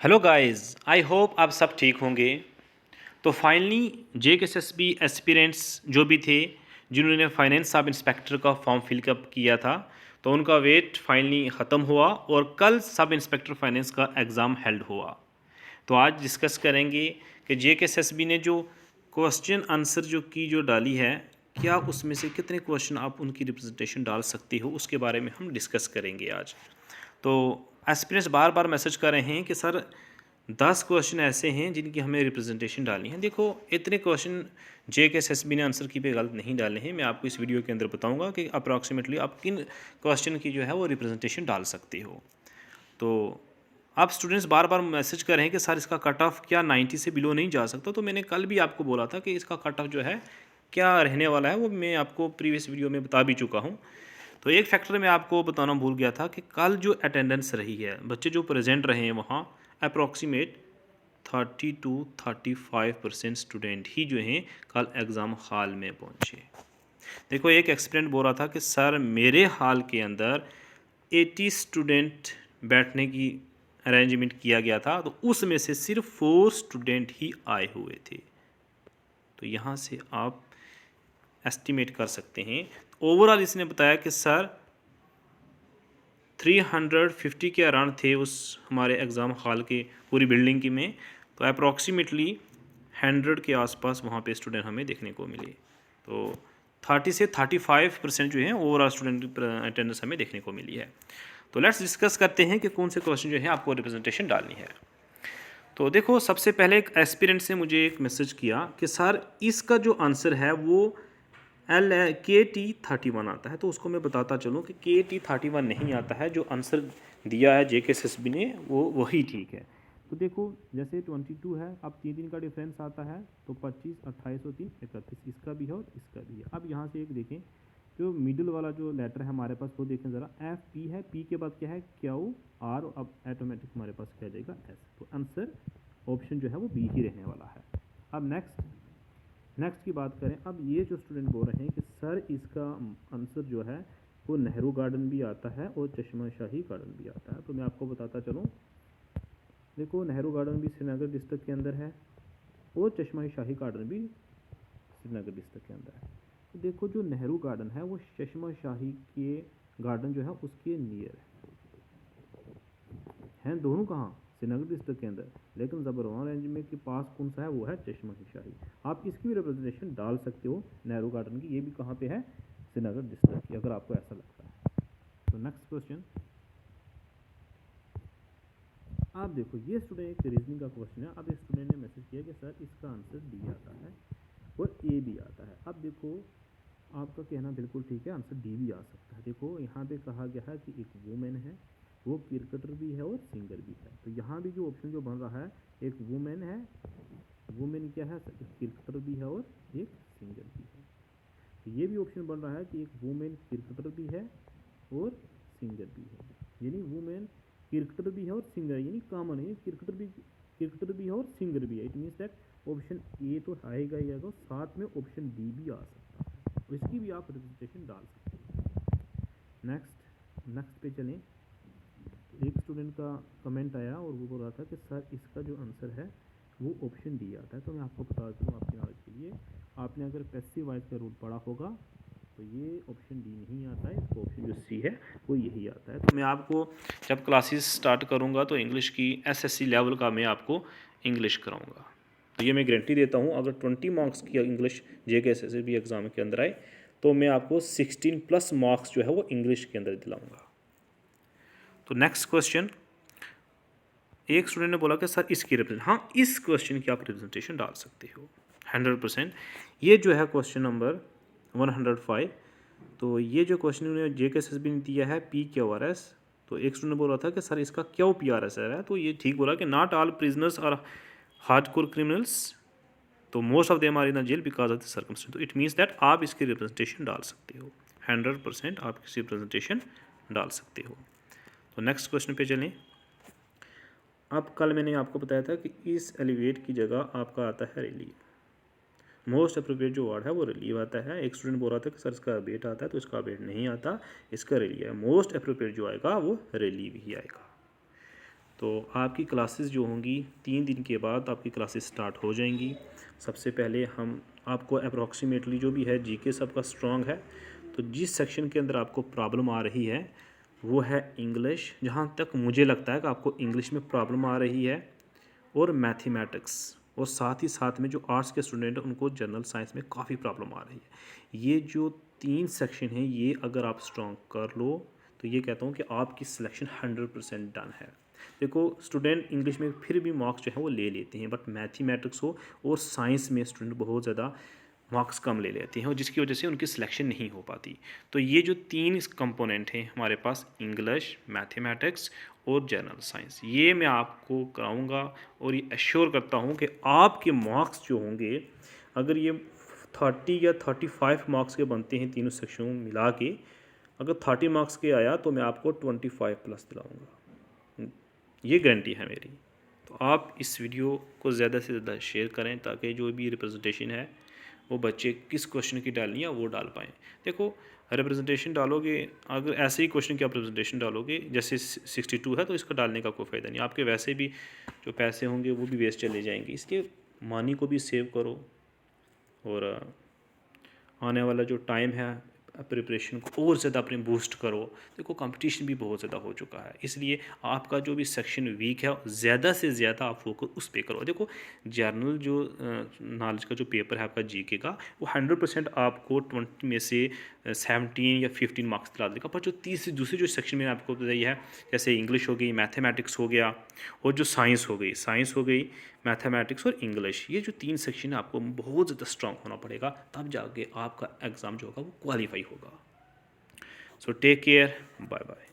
Hello guys, I hope आप सब ठीक होंगे। तो फाइनली JKSSB एस्पिरेंट्स जो भी थे जिन्होंने फाइनेंस सब इंस्पेक्टर का फॉर्म फिलअप किया था, तो उनका वेट फाइनली ख़त्म हुआ और कल सब इंस्पेक्टर फाइनेंस का एग्ज़ाम हेल्ड हुआ। तो आज डिस्कस करेंगे कि JKSSB ने जो क्वेश्चन आंसर जो डाली है, क्या उसमें से कितने क्वेश्चन आप उनकी रिप्रेजेंटेशन डाल सकते हो, उसके बारे में हम डिस्कस करेंगे आज। तो एस्पिरेंट्स बार बार मैसेज कर रहे हैं कि सर 10 क्वेश्चन ऐसे हैं जिनकी हमें रिप्रेजेंटेशन डालनी है। देखो, इतने क्वेश्चन JKSSB ने आंसर की पे गलत नहीं डाले हैं। मैं आपको इस वीडियो के अंदर बताऊंगा कि अप्रॉक्सीमेटली आप किन क्वेश्चन की जो है वो रिप्रेजेंटेशन डाल सकते हो। तो आप स्टूडेंट्स बार बार मैसेज कर रहे हैं कि सर इसका कट ऑफ क्या 90 से बिलो नहीं जा सकता। तो मैंने कल भी आपको बोला था कि इसका कट ऑफ जो है क्या रहने वाला है, वो मैं आपको प्रीवियस वीडियो में बता भी चुका हूँ। तो एक फैक्टर मैं आपको बताना भूल गया था कि कल जो अटेंडेंस रही है, बच्चे जो प्रेजेंट रहे हैं वहाँ अप्रॉक्सीमेट 30 to 35% स्टूडेंट ही जो हैं कल एग्ज़ाम हॉल में पहुँचे। देखो, एक एक्सपेरेंट बोल रहा था कि सर मेरे हॉल के अंदर 80 स्टूडेंट बैठने की अरेंजमेंट किया गया था, तो उसमें से सिर्फ 4 स्टूडेंट ही आए हुए थे। तो यहाँ से आप एस्टिमेट कर सकते हैं। ओवरऑल इसने बताया कि सर 350 के अराउंड थे उस हमारे एग्ज़ाम हॉल के पूरी बिल्डिंग की में। तो अप्रॉक्सीमेटली 100 के आसपास वहाँ पे स्टूडेंट हमें देखने को मिले। तो 30 से 35% जो है ओवरऑल स्टूडेंट अटेंडेंस हमें देखने को मिली है। तो लेट्स डिस्कस करते हैं कि कौन से क्वेश्चन जो है आपको रिप्रेजेंटेशन डालनी है। तो देखो, सबसे पहले एक एस्पिरेंट से मुझे एक मैसेज किया कि सर इसका जो आंसर है वो KT31 आता है। तो उसको मैं बताता चलूँ कि KT31 नहीं आता है। जो आंसर दिया है JKSSB ने वो वही ठीक है। तो देखो, जैसे 22 है, अब 3 का डिफरेंस आता है, तो 25, 28 और 3, 31, इसका भी है और इसका भी है। अब यहाँ से एक देखें, जो मिडिल वाला जो लेटर है हमारे पास वो देखें ज़रा, FP है, P के बाद क्या है QR, और अब ऑटोमेटिक हमारे पास क्या जाएगा S। तो आंसर ऑप्शन जो है वो B ही रहने वाला है। अब नेक्स्ट की बात करें। अब ये जो स्टूडेंट बोल रहे हैं कि सर इसका आंसर जो है वो नेहरू गार्डन भी आता है और चश्मा शाही गार्डन भी आता है। तो मैं आपको बताता चलूँ, देखो नेहरू गार्डन भी श्रीनगर डिस्ट्रिक्ट के अंदर है और चश्मा शाही गार्डन भी श्रीनगर डिस्ट्रिक्ट के अंदर है। तो देखो, जो नेहरू गार्डन है वो चश्मा शाही के गार्डन जो है उसके नियर है दोनों कहाँ, श्रीनगर डिस्ट्रिक्ट के अंदर, लेकिन ज़बरवान रेंज में के पास कौन सा है, वो है चश्मा शाही। आप इसकी भी रिप्रेजेंटेशन डाल सकते हो नेहरू गार्डन की, ये भी कहाँ पे है, श्रीनगर डिस्ट्रिक्ट की, अगर आपको ऐसा लगता है। तो नेक्स्ट क्वेश्चन, आप देखो, ये स्टूडेंट एक रीजनिंग का क्वेश्चन है। अब इस स्टूडेंट ने मैसेज किया कि सर इसका आंसर डी आता है और ए भी आता है। अब देखो, आपका कहना बिल्कुल ठीक है, आंसर डी भी आ सकता है। देखो, यहाँ पे कहा गया है कि एक वुमेन है, वो क्रिकेटर भी है और सिंगर भी है। तो यहाँ भी जो ऑप्शन जो बन रहा है, एक वुमेन है, वुमेन क्या है, एक क्रिकेटर भी है और एक सिंगर भी है। तो ये भी ऑप्शन बन रहा है कि एक वुमेन क्रिकेटर भी है और सिंगर भी है, यानी वुमेन क्रिकेटर भी है और सिंगर, यानी कॉमन है, क्रिकेटर भी है और सिंगर भी है। It means that option A तो आएगा ही आएगा, साथ में ऑप्शन डी भी आ सकता है। तो इसकी भी आप रिप्रेजेंटेशन डाल सकते हो। नेक्स्ट पे चलें। एक स्टूडेंट का कमेंट आया और वो बोल रहा था कि सर इसका जो आंसर है वो ऑप्शन डी आता है। तो मैं आपको बता दूँ आपके नॉलेज के लिए, आपने अगर पैसिव वॉइस का रूल पढ़ा होगा तो ये ऑप्शन डी नहीं आता है, इसका ऑप्शन जो सी है वो यही आता है। तो मैं आपको जब क्लासेस स्टार्ट करूँगा तो इंग्लिश की SSC लेवल का मैं आपको इंग्लिश कराऊँगा। तो ये मैं गारंटी देता हूँ, अगर 20 मार्क्स की इंग्लिश JKSSB एग्ज़ाम के अंदर आए तो मैं आपको 16+ मार्क्स जो है वो इंग्लिश के अंदर दिलाऊँगा। तो नेक्स्ट क्वेश्चन, एक स्टूडेंट ने बोला कि सर इसकी रिप्रेजेंट, हाँ इस क्वेश्चन की आप रिप्रेजेंटेशन डाल सकते हो 100%। ये जो है क्वेश्चन नंबर 105। तो ये जो क्वेश्चन उन्होंने JKSSB ने दिया है PQRS। तो एक स्टूडेंट ने बोला था कि सर इसका QPRS है। तो ये ठीक बोला कि not all prisoners are hardcore criminals, तो most of them are in jail because of the circumstances. तो इट मीन्स दैट आप इसकी रिप्रेजेंटेशन डाल सकते हो 100%, आप इसकी रिप्रेजेंटेशन डाल सकते हो। तो नेक्स्ट क्वेश्चन पे चलें। अब कल मैंने आपको बताया था कि इस एलिवेट की जगह आपका आता है रिलीव। मोस्ट अप्रोप्रिएट जो वर्ड है वो रिलीव आता है। एक स्टूडेंट बोल रहा था कि सर इसका अबेट आता है, तो इसका अबेट नहीं आता, इसका रिलीव है। मोस्ट अप्रोप्रिएट जो आएगा वो रिलीव ही आएगा। तो आपकी क्लासेस जो होंगी 3 दिन के बाद आपकी क्लासेस स्टार्ट हो जाएंगी। सबसे पहले हम आपको अप्रॉक्सीमेटली जो भी है जीके सबका स्ट्रॉन्ग है, तो जिस सेक्शन के अंदर आपको प्रॉब्लम आ रही है वो है इंग्लिश, जहाँ तक मुझे लगता है कि आपको इंग्लिश में प्रॉब्लम आ रही है, और मैथमेटिक्स, और साथ ही साथ में जो आर्ट्स के स्टूडेंट हैं उनको जनरल साइंस में काफ़ी प्रॉब्लम आ रही है। ये जो 3 सेक्शन हैं ये अगर आप स्ट्रॉन्ग कर लो तो ये कहता हूँ कि आपकी सिलेक्शन 100% डन है। देखो स्टूडेंट इंग्लिश में फिर भी मार्क्स जो है वो ले लेते हैं, बट मैथमेटिक्स हो और साइंस में स्टूडेंट बहुत ज़्यादा मार्क्स कम ले लेते हैं और जिसकी वजह से उनकी सिलेक्शन नहीं हो पाती। तो ये जो 3 कंपोनेंट हैं हमारे पास, इंग्लिश, मैथमेटिक्स और जनरल साइंस, ये मैं आपको कराऊंगा और ये एश्योर करता हूँ कि आपके मार्क्स जो होंगे, अगर ये 30 या 35 मार्क्स के बनते हैं तीनों सेक्शनों मिला के, अगर 30 मार्क्स के आया तो मैं आपको 25 प्लस दिलाऊंगा, ये गारंटी है मेरी। तो आप इस वीडियो को ज़्यादा से ज़्यादा शेयर करें ताकि जो भी रिप्रेजेंटेशन है वो बच्चे किस क्वेश्चन की डालनी है वो डाल पाएँ। देखो रिप्रेजेंटेशन डालोगे, अगर ऐसे ही क्वेश्चन की आप रिप्रेजेंटेशन डालोगे जैसे 62 है तो इसका डालने का कोई फ़ायदा नहीं, आपके वैसे भी जो पैसे होंगे वो भी वेस्ट चले जाएंगे। इसके मनी को भी सेव करो और आने वाला जो टाइम है प्रिपरेशन को और ज़्यादा अपने बूस्ट करो। देखो कंपटीशन भी बहुत ज़्यादा हो चुका है, इसलिए आपका जो भी सेक्शन वीक है ज़्यादा से ज़्यादा आप फोकस उस पर करो। देखो जर्नल जो नॉलेज का जो पेपर है आपका जीके का, वो 100% आपको 20 में से 17 या 15 मार्क्स दिला देगा, पर जो दूसरी जो सेक्शन में आपको बताई है, जैसे इंग्लिश हो गई, मैथमेटिक्स हो गया और जो साइंस हो गई, मैथमेटिक्स और इंग्लिश, ये जो 3 सेक्शन है आपको बहुत ज़्यादा स्ट्रांग होना पड़ेगा, तब जाके आपका एग्ज़ाम जो होगा वो क्वालिफाई होगा। So take care, bye bye.